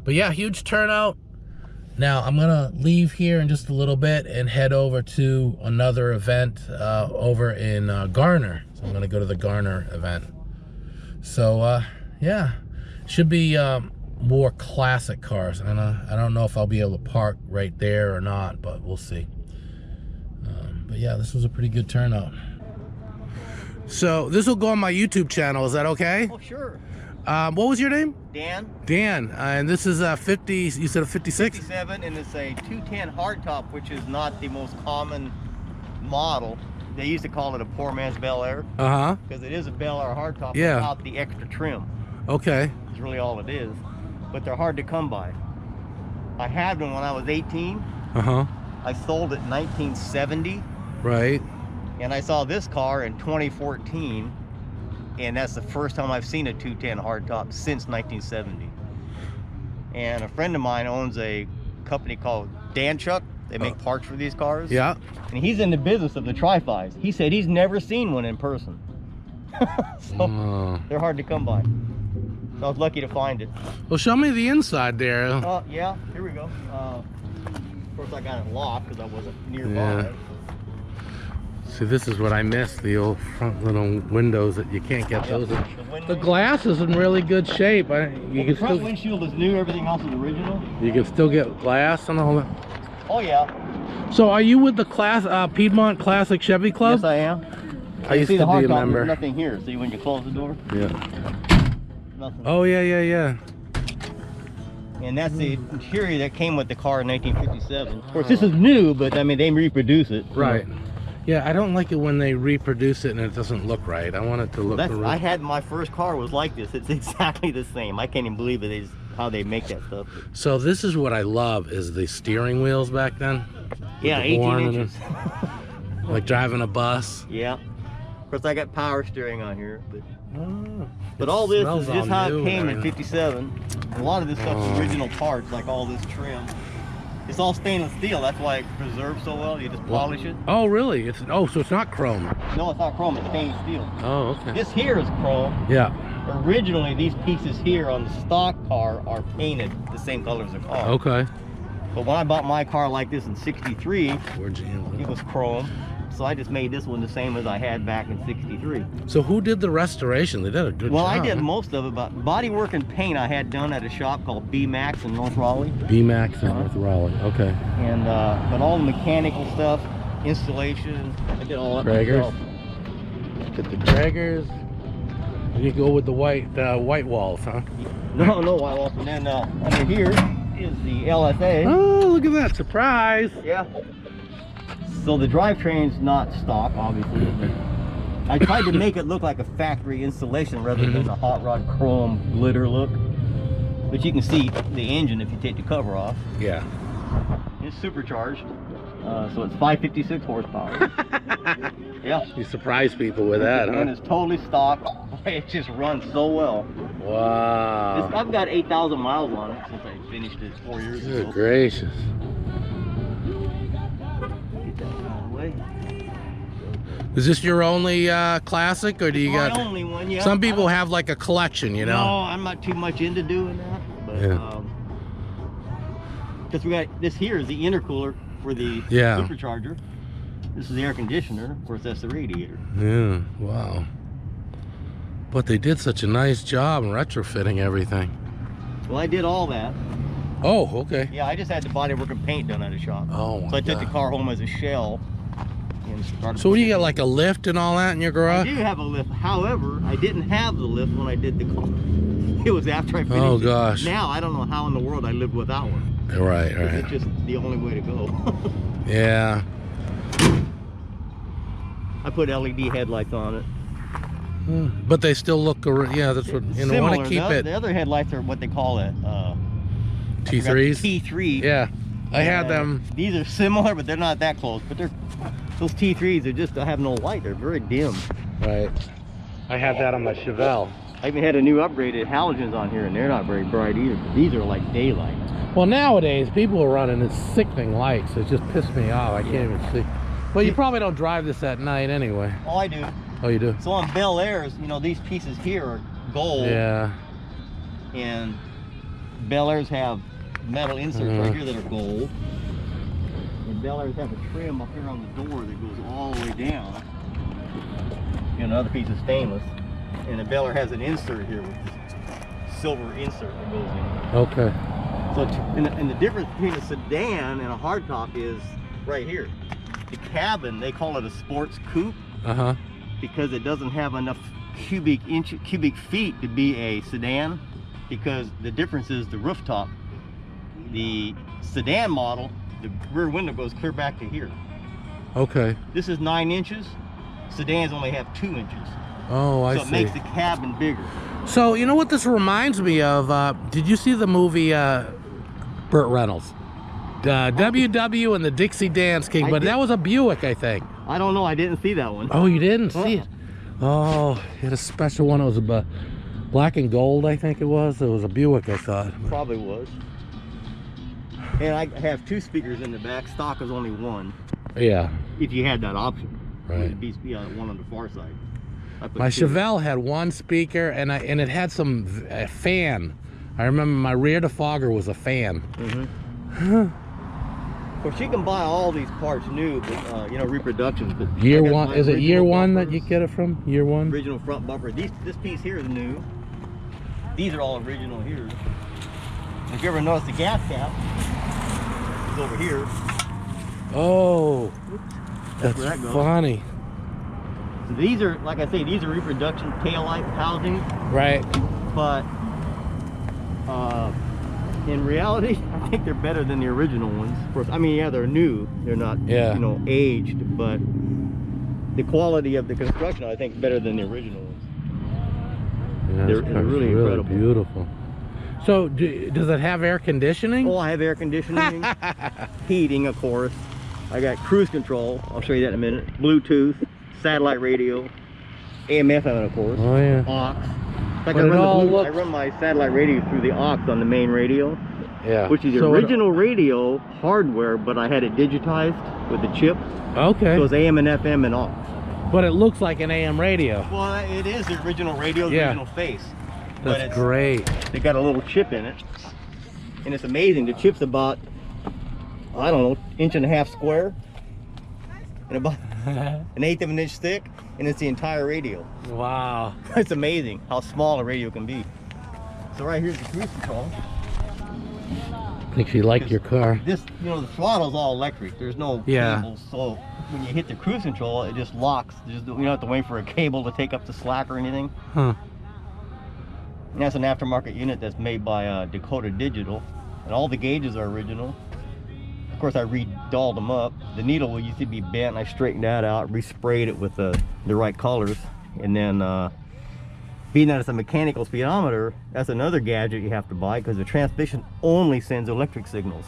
But yeah, huge turnout. Now I'm gonna leave here in just a little bit and head over to another event over in Garner. So I'm gonna go to the Garner event. So yeah, should be more classic cars. And I don't know if I'll be able to park right there or not, but we'll see. But yeah, this was a pretty good turnout. So this will go on my YouTube channel. Is that okay? Oh, sure. What was your name? Dan. Dan. And this is a 50, you said a 56? 57, and it's a 210 hardtop, which is not the most common model. They used to call it a poor man's Bel Air. Uh-huh. Because it is a Bel Air hardtop Yeah. without the extra trim. Okay. It's really all it is. But they're hard to come by. I had one when I was 18. Uh-huh. I sold it in 1970. Right. And I saw this car in 2014. And that's the first time I've seen a 210 hardtop since 1970. And a friend of mine owns a company called Dan Chuck. They make parts for these cars. Yeah. And he's in the business of the tri-fives. He said he's never seen one in person. So they're hard to come by. So I was lucky to find it. Well, show me the inside there. Yeah, here we go. Of course I got it locked because I wasn't nearby. Yeah. See, this is what I miss, the old front little windows that you can't get those. The glass is in really good shape. The front windshield is new, everything else is original. You can still get glass and all that. Oh yeah. So are you with the Piedmont Classic Chevy Club? Yes, I am. I used to be a member. There's nothing here. See when you close the door? Yeah. Nothing. Oh yeah. And that's the interior that came with the car in 1957. Of course, this is new, but I mean they reproduce it. Right. Yeah, I don't like it when they reproduce it and it doesn't look right. I want it to look. I had my first car was like this. It's exactly the same. I can't even believe it is how they make that stuff. So this is what I love is the steering wheels back then. Yeah, 18 inches. Like driving a bus. Yeah. Of course, I got power steering on here, but all this is just how it came in '57. A lot of this stuff's original parts, like all this trim. It's all stainless steel. That's why it preserves so well. You just polish it. Oh, really? So it's not chrome. No, it's not chrome. It's stainless steel. Oh, okay. This here is chrome. Yeah. Originally, these pieces here on the stock car are painted the same color as the car. Okay. But when I bought my car like this in '63, it was chrome. So I just made this one the same as I had back in '63. So who did the restoration? They did a good job. Well, I did most of it, but body work and paint I had done at a shop called B-Max in North Raleigh. B-Max in North Raleigh, okay. And but all the mechanical stuff, installation, I did all that myself. Did the Draggers. You go with the white walls, huh? No white walls. And then under here is the LSA. Oh, look at that, surprise! Yeah. So the drivetrain's not stock, obviously. I tried to make it look like a factory installation rather than a hot rod chrome glitter look. But you can see the engine if you take the cover off. Yeah. It's supercharged, so it's 556 horsepower. Yeah. You surprise people with that, huh? And it's totally stock. It just runs so well. Wow. I've got 8,000 miles on it since I finished it 4 years ago. Good gracious. Is this your only classic, or do you got? My only one, yeah. Some people have like a collection, you know. No, I'm not too much into doing that. But because we got this here is the intercooler for the supercharger. This is the air conditioner. Of course, that's the radiator. Yeah. Wow. But they did such a nice job in retrofitting everything. Well, I did all that. Oh, okay. Yeah, I just had the bodywork and paint done at a shop. Oh my So I took the car home as a shell. So what do you get, like a lift and all that in your garage? I do have a lift. However, I didn't have the lift when I did the car. It was after I finished Oh gosh. Now I don't know how in the world I lived without one. Right. It's just the only way to go. Yeah. I put LED headlights on it. But they still look, yeah, that's what, you know, want to keep it. The other headlights are what they call it. T3s? T3. Yeah. I had them. These are similar, but they're not that close. But those T3s, they just have no light. They're very dim. Right. I had that on my Chevelle. I even had a new upgraded halogens on here, and they're not very bright either. These are like daylight. Well, nowadays, people are running this sickening lights. It just pissed me off. I can't even see. Well, you probably don't drive this at night anyway. Oh, I do. Oh, you do? So on Bel Airs, you know, these pieces here are gold. Yeah. And Bel Airs have metal inserts right here that are gold. And Bel Airs have a trim up here on the door that goes all the way down. Another piece of stainless. And the Bel Air has an insert here with this silver insert that goes in. Okay. So, and the difference between a sedan and a hardtop is right here. The cabin, they call it a sports coupe. Because it doesn't have enough cubic feet to be a sedan, because the difference is the rooftop. The sedan model, the rear window goes clear back to here. Okay. This is 9 inches. Sedans only have 2 inches. Oh, I see. So it makes the cabin bigger. So you know what this reminds me of? Did you see the movie Burt Reynolds? WW and the Dixie Dance King, but that was a Buick, I think. I don't know, I didn't see that one. Oh, you didn't see it? Oh, it had a special one. It was a black and gold, I think it was. It was a Buick, I thought. Probably was. And I have 2 speakers in the back. Stock is only 1. Yeah. If you had that option. Right. It'd be one on the far side. My Chevelle had 1 speaker, and it had some fan. I remember my rear defogger was a fan. Of course, you can buy all these parts new, but you know, reproductions. But year 1, is it year 1 that you get it from? Year 1? Original front bumper. This piece here is new. These are all original here. If you ever notice, the gas cap is over here. Oh, that's where that goes. funny. So these are, like I say, these are reproduction taillight housings. Right. But in reality, I think they're better than the original ones. Of course, I mean, yeah, they're new. They're not, you know, aged, but the quality of the construction, I think, is better than the original ones. Yeah, they're really incredible. Beautiful. So, does it have air conditioning? Oh, I have air conditioning, heating, of course. I got cruise control. I'll show you that in a minute. Bluetooth, satellite radio, AM, FM, of course. Oh yeah. Aux. Like I run my satellite radio through the aux on the main radio. Yeah. Which is the original radio hardware, but I had it digitized with the chip. Okay. So it's AM and FM and aux. But it looks like an AM radio. Well, it is the original radio, the original face. That's great. They got a little chip in it. And it's amazing. The chip's about, I don't know, 1.5 inches square. And about 1/8 of an inch thick. And it's the entire radio. Wow. It's amazing how small a radio can be. So right here's the cruise control. I think she liked your car. This, you know, the throttle's all electric. There's no cables, so when you hit the cruise control, it just locks. You don't have to wait for a cable to take up the slack or anything. Huh. And that's an aftermarket unit that's made by Dakota Digital, and all the gauges are original. Of course, I re-dolled them up. The needle used to be bent. I straightened that out, resprayed it with the right colors, and then being that it's a mechanical speedometer, that's another gadget you have to buy because the transmission only sends electric signals.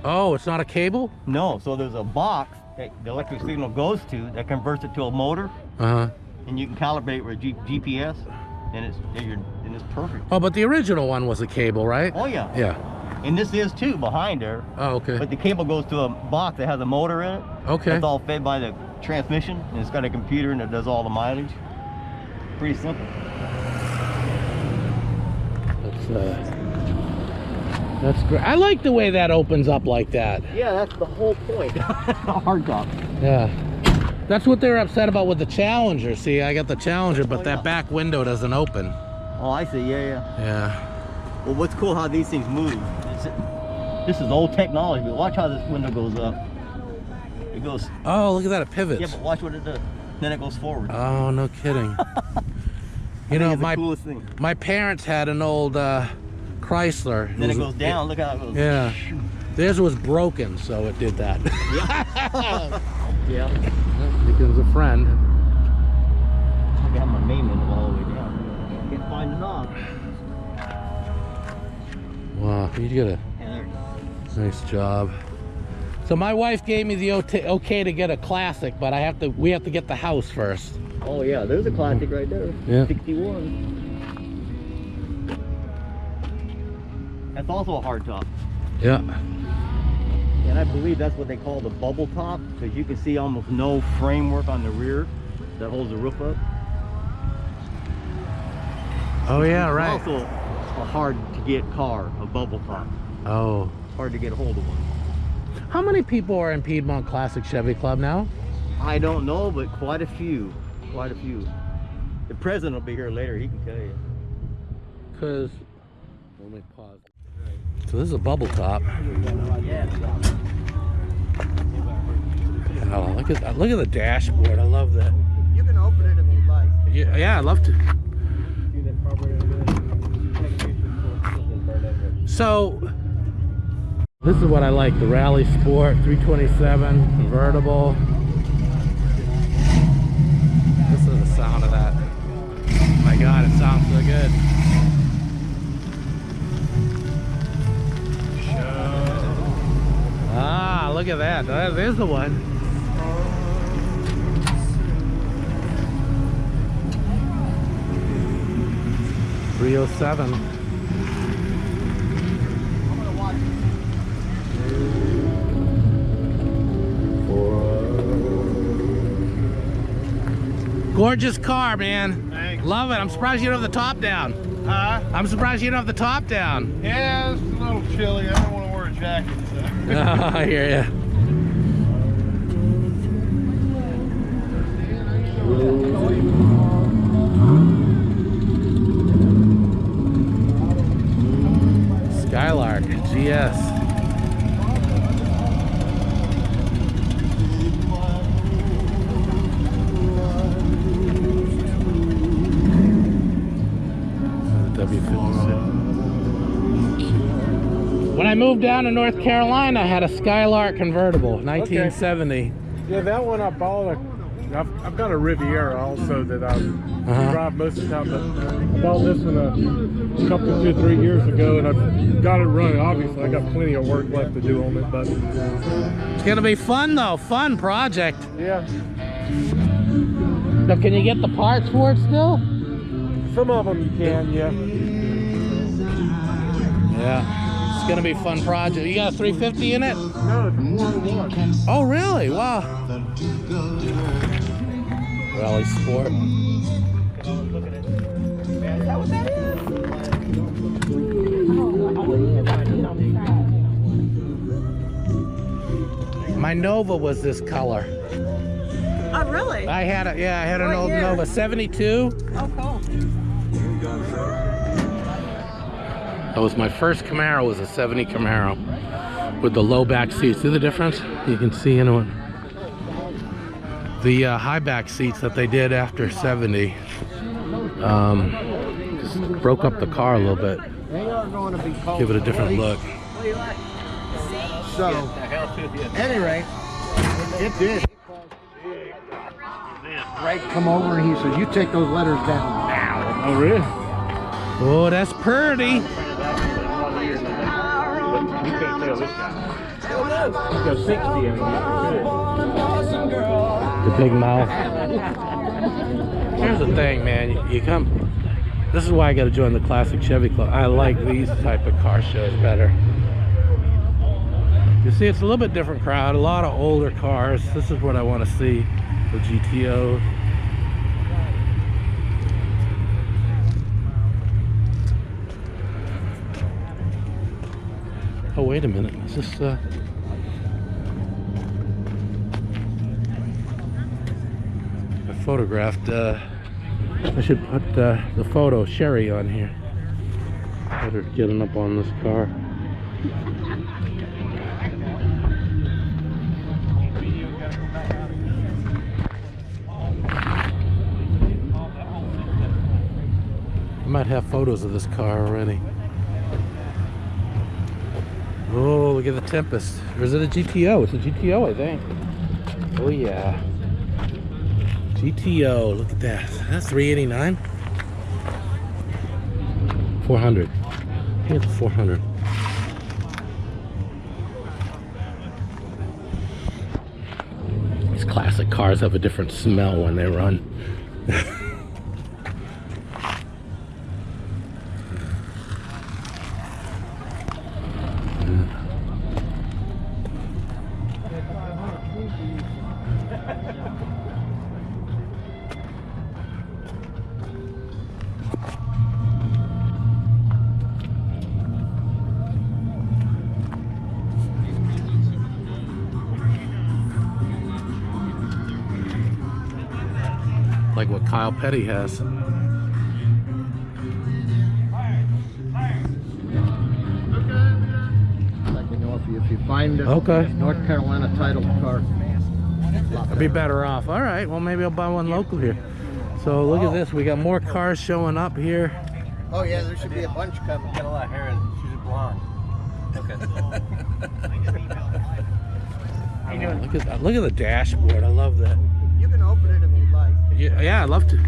Oh, it's not a cable? No, so there's a box that the electric signal goes to that converts it to a motor. And you can calibrate with GPS, and it's perfect. Oh, but the original one was a cable, right? Oh yeah. Yeah. And this is too behind there. Oh, okay. But the cable goes to a box that has a motor in it. Okay. It's all fed by the transmission, and it's got a computer and it does all the mileage. Pretty simple. That's great. I like the way that opens up like that. Yeah, that's the whole point. Hardtop. Yeah. That's what they're upset about with the Challenger. See, I got the Challenger, but that back window doesn't open. Oh, I see. Yeah. Yeah. Well, what's cool how these things move. This is old technology, but watch how this window goes up. It goes. Oh, look at that! It pivots. Yeah, but watch what it does. Then it goes forward. Oh, no kidding. You know, the coolest thing. My parents had an old Chrysler. Then it goes down. Look how it goes. Yeah. Theirs was broken, so it did that. Yeah. Yeah. Becomes a friend. I got my main window all the way down. Can't find the knob. Wow, you did a nice job. So my wife gave me the okay to get a classic, but we have to get the house first. Oh yeah, there's a classic right there. Yeah. 61. That's also a hardtop. Yeah. And I believe that's what they call the bubble top, because you can see almost no framework on the rear that holds the roof up. Oh yeah, right. It's also hard to get car, a bubble top. Oh. Hard to get a hold of one. How many people are in Piedmont Classic Chevy Club now? I don't know, but quite a few. Quite a few. The president will be here later, he can tell you. Because, let me pause. So this is a bubble top. Oh, look at the dashboard. I love that. You can open it if you'd like. Yeah, I'd love to. So this is what I like, the Rally Sport 327 convertible. This is the sound of that. Oh my God, it sounds so good. Ah, look at that. There's the one. .307. Gorgeous car, man. Thanks. Love it. I'm surprised you don't have the top down. Huh? I'm surprised you don't have the top down. Yeah, it's a little chilly. I don't want to wear a jacket. So. I hear ya. Skylark GS. W56. When I moved down to North Carolina, I had a Skylark convertible, 1970. Yeah, that one I bought. I've got a Riviera also that I drive most of the time, but I bought this one a couple, 2 or 3 years ago, and I've got it running. Obviously, I got plenty of work left to do on it, but It's gonna be fun though, fun project. yeah, So can you get the parts for it still? some of them you can, yeah. Yeah, it's gonna be a fun project. You got a 350 in it? No, it's 4-1. Oh really? Wow. Rally Sport. My Nova was this color. Oh, really? I had a, yeah, I had an What old year? Nova, 72. Oh, cool. That was my first Camaro, was a 70 Camaro with the low back seats. See the difference? You can see into it. The high back seats that they did after 70 just broke up the car a little bit. They are going to be called. Give it a different look. So, at any rate, it did. Right, come over and he says, "You take those letters down now." Oh, really? Oh, that's pretty. You couldn't tell this guy. He's got 60 in it. The big mouth. Here's the thing, man. You come. This is why I got to join the Classic Chevy Club. I like these type of car shows better. You see, it's a little bit different crowd. A lot of older cars. This is what I want to see. The GTO. Oh, wait a minute. Is this I photographed, I should put the photo Sherry on here. Let her getting up on this car. I might have photos of this car already. Oh, look at the Tempest. Or is it a GTO? It's a GTO, I think. Oh, yeah. GTO, look at that. That's 389. 400. I think it's 400. These classic cars have a different smell when they run. like what Kyle Petty has. If you find a North Carolina title car, I'd be better off. All right, well maybe I'll buy one local here. So look at this, we got more cars showing up here. oh yeah, there should be a bunch coming. Got a lot of hair and she's blonde. Okay. Look at the dashboard. I love that. You can open it if you'd like. Yeah, I'd love to.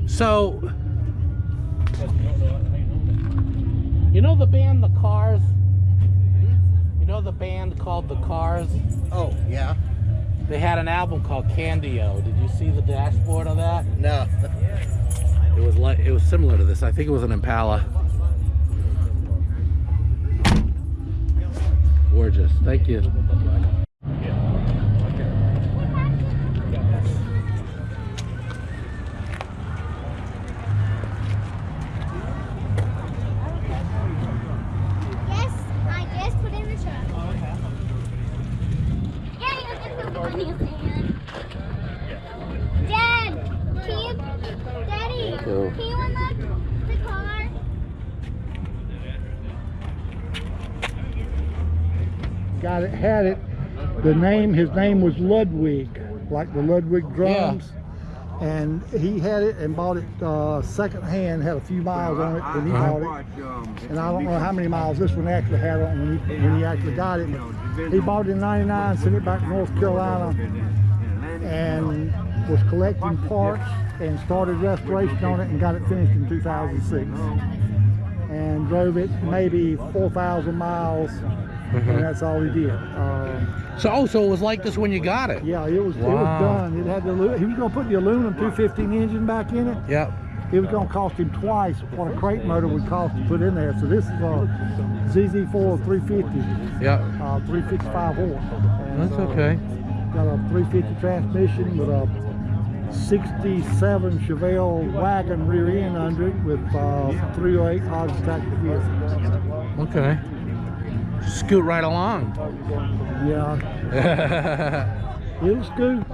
So, you know the band The Cars? You know the band called The Cars? Oh yeah. They had an album called Candy-O. Did you see the dashboard of that? No. It was similar to this. I think it was an Impala. Gorgeous. Thank you. Had it. His name was Ludwig, like the Ludwig drums. Yeah. And he had it and bought it second hand, had a few miles on it when he bought it. And I don't know how many miles this one actually had on when he actually got it. But he bought it in '99, sent it back to North Carolina, and was collecting parts and started restoration on it and got it finished in 2006. And drove it maybe 4,000 miles. And that's all he did. So it was like this when you got it? Yeah, it was done. It had he was going to put the aluminum 215 engine back in it. Yep. It was going to cost him twice what a crate motor would cost to put in there. So this is a ZZ4 350. Yep. 355 horse. And, that's okay. Got a 350 transmission with a 67 Chevelle wagon rear end under it with 308 Hodge tractor gear. Okay. Scoot right along. Yeah. It was good.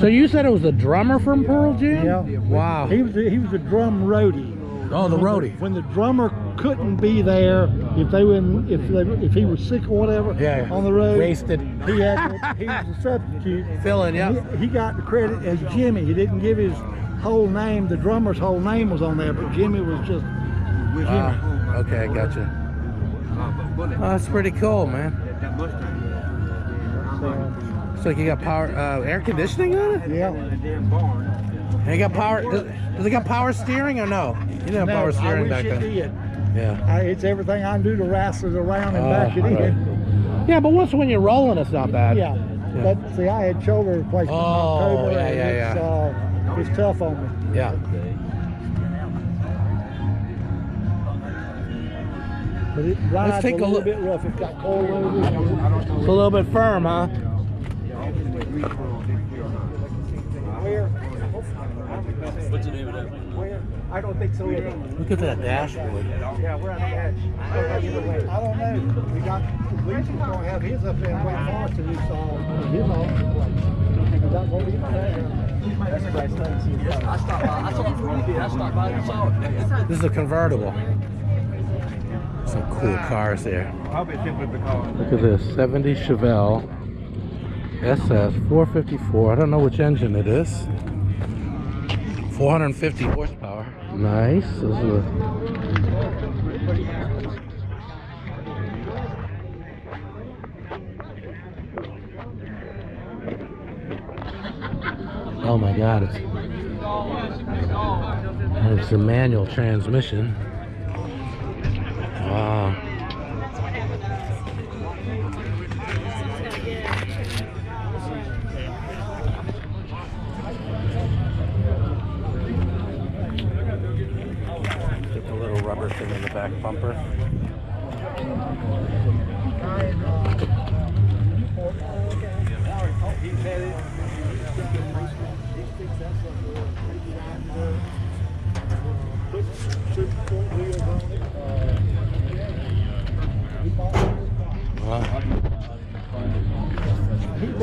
So you said it was a drummer from Pearl Jam? Yeah. Wow. He was a drum roadie. Oh, the roadie. When the drummer couldn't be there, if he was sick or whatever, on the road, wasted. He was a substitute. Filling, yeah. He got the credit as Jimmy. He didn't give his whole name. The drummer's whole name was on there, but Jimmy was just Jimmy. Okay, gotcha. Oh, that's pretty cool, man. So you got power, air conditioning on it? Yeah. And you got power. Does it got power steering or no? You didn't have power steering back then. Yeah. It's everything I can do to wrestle it around and back it in. Yeah, but when you're rolling, it's not bad. Yeah. But see, I had shoulder replacement in October. Yeah. It's tough on me. Yeah. But it rides a little bit rough. It's got cold over it. It's a little bit firm, huh? What's the name of that? I don't think so either. Look at that dashboard. Yeah, we're on the edge. I don't know. We got Gleason's going to have his up there and wait for us to do his all over the place. Is that what we got there? That's a nice thing to see. I stopped by. I saw it from you. I stopped by and saw it. This is a convertible. Some cool cars there. Look at this 70 Chevelle SS 454. I don't know which engine it is. 450 horsepower. Nice. This is oh my God! It's a manual transmission. Wow. Get the little rubber thing in the back bumper.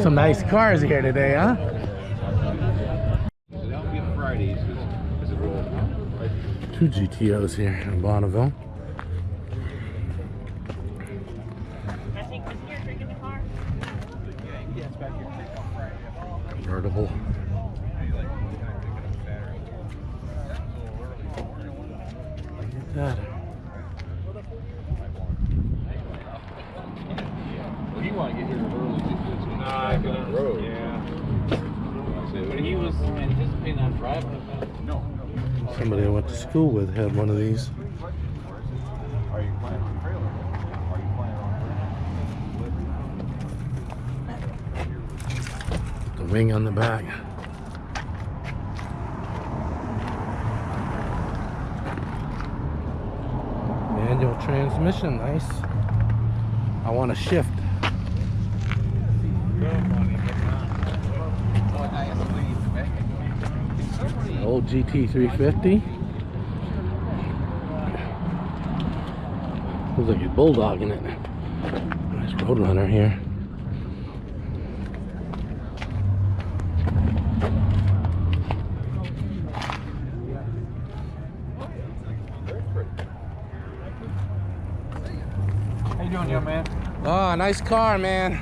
Some nice cars here today, huh? Two GTOs here in Bonneville. Convertible. Look at that. Well, you want to get here early because it's back on the road. Yeah. But he was anticipating on driving it. No. Somebody I went to school with had one of these. Are you planning on trailer? Are you planning on The wing on the back. Manual transmission, nice. I want to shift. Old GT350. Looks like he's bulldogging it. Nice Roadrunner here. How you doing, young man? Oh, nice car, man.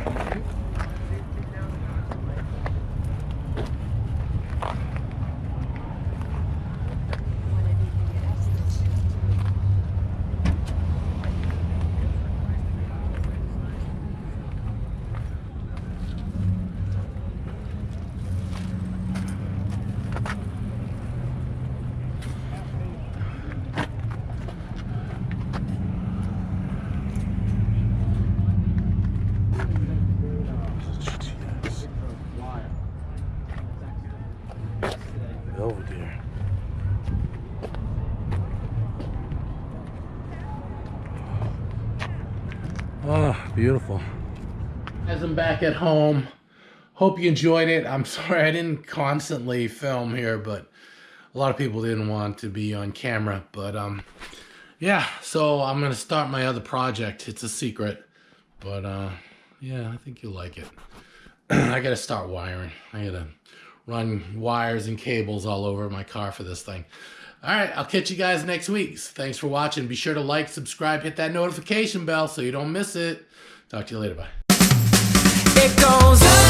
Over there. Oh, beautiful. As I'm back at home, hope you enjoyed it. I'm sorry I didn't constantly film here, but a lot of people didn't want to be on camera. But yeah, so I'm gonna start my other project. It's a secret, but yeah, I think you'll like it. I gotta start wiring. I gotta run wires and cables all over my car for this thing. All right, I'll catch you guys next week. Thanks for watching. Be sure to like, subscribe, hit that notification bell so you don't miss it. Talk to you later. Bye. It goes up.